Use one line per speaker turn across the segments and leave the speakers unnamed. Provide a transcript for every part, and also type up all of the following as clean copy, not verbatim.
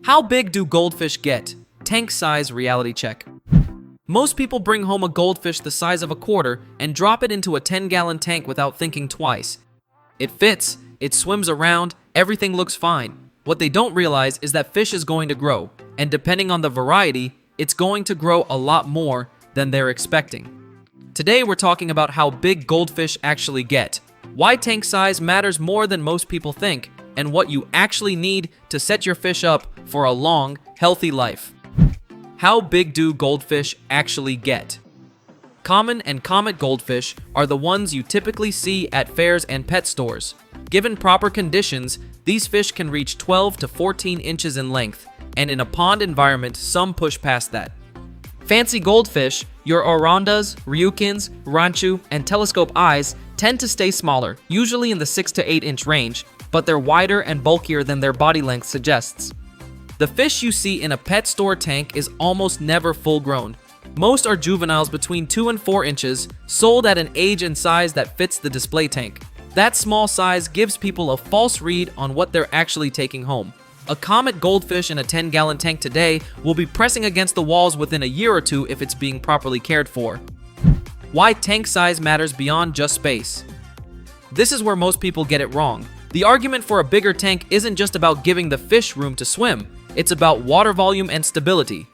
How big do goldfish get? Tank size reality check. Most people bring home a goldfish the size of a quarter and drop it into a 10-gallon tank without thinking twice. It fits, it swims around, everything looks fine. What they don't realize is that fish is going to grow, and depending on the variety, it's going to grow a lot more than they're expecting. Today we're talking about how big goldfish actually get, why tank size matters more than most people think, and what you actually need to set your fish up for a long, healthy life. How big do goldfish actually get? Common and comet goldfish are the ones you typically see at fairs and pet stores. Given proper conditions, these fish can reach 12 to 14 inches in length, and in a pond environment, some push past that. Fancy goldfish, your orondas, ryukins, ranchu, and telescope eyes tend to stay smaller, usually in the 6 to 8 inch range, but they're wider and bulkier than their body length suggests. The fish you see in a pet store tank is almost never full grown. Most are juveniles between 2 and 4 inches, sold at an age and size that fits the display tank. That small size gives people a false read on what they're actually taking home. A comet goldfish in a 10-gallon tank today will be pressing against the walls within a year or two if it's being properly cared for. Why tank size matters beyond just space. This is where most people get it wrong. The argument for a bigger tank isn't just about giving the fish room to swim, it's about water volume and stability.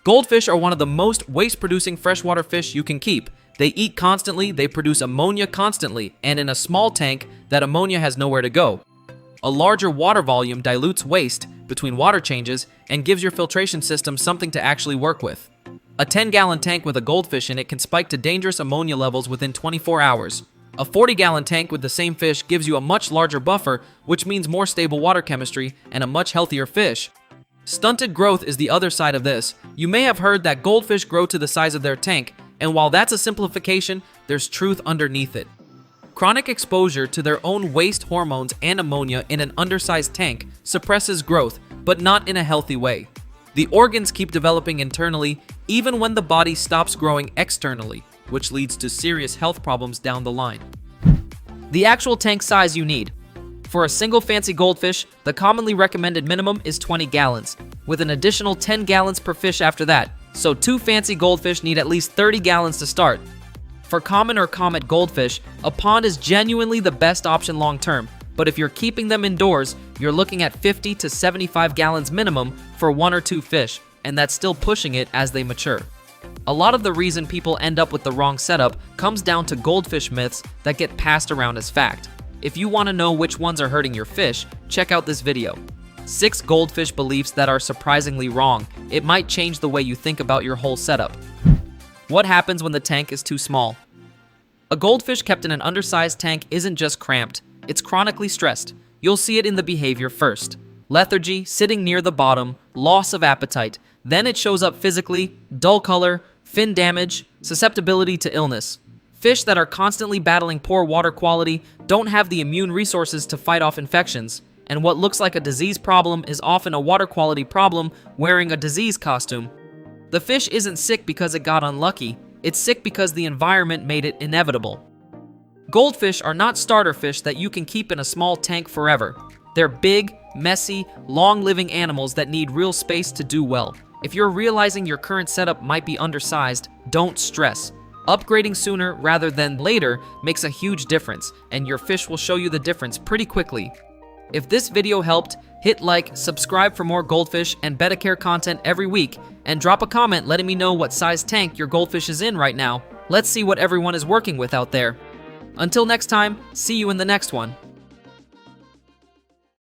Goldfish are one of the most waste-producing freshwater fish you can keep. They eat constantly, they produce ammonia constantly, and in a small tank, that ammonia has nowhere to go. A larger water volume dilutes waste between water changes and gives your filtration system something to actually work with. A 10-gallon tank with a goldfish in it can spike to dangerous ammonia levels within 24 hours. A 40-gallon tank with the same fish gives you a much larger buffer, which means more stable water chemistry and a much healthier fish. Stunted growth is the other side of this. You may have heard that goldfish grow to the size of their tank, and while that's a simplification, there's truth underneath it. Chronic exposure to their own waste hormones and ammonia in an undersized tank suppresses growth, but not in a healthy way. The organs keep developing internally even when the body stops growing externally, which leads to serious health problems down the line. The actual tank size you need. For a single fancy goldfish, the commonly recommended minimum is 20 gallons, with an additional 10 gallons per fish after that, so 2 fancy goldfish need at least 30 gallons to start. For common or comet goldfish, a pond is genuinely the best option long term, but if you're keeping them indoors, you're looking at 50 to 75 gallons minimum for 1 or 2 fish, and that's still pushing it as they mature. A lot of the reason people end up with the wrong setup comes down to goldfish myths that get passed around as fact. If you want to know which ones are hurting your fish, check out this video. 6 goldfish beliefs that are surprisingly wrong. It might change the way you think about your whole setup. What happens when the tank is too small? A goldfish kept in an undersized tank isn't just cramped, it's chronically stressed. You'll see it in the behavior first. Lethargy, sitting near the bottom, loss of appetite. Then it shows up physically, dull color, fin damage, susceptibility to illness. Fish that are constantly battling poor water quality don't have the immune resources to fight off infections, and what looks like a disease problem is often a water quality problem wearing a disease costume. The fish isn't sick because it got unlucky, it's sick because the environment made it inevitable. Goldfish are not starter fish that you can keep in a small tank forever. They're big, messy, long-living animals that need real space to do well. If you're realizing your current setup might be undersized, don't stress. Upgrading sooner rather than later makes a huge difference, and your fish will show you the difference pretty quickly. If this video helped, hit like, subscribe for more goldfish and betta care content every week, and drop a comment letting me know what size tank your goldfish is in right now. Let's see what everyone is working with out there. Until next time, see you in the next one.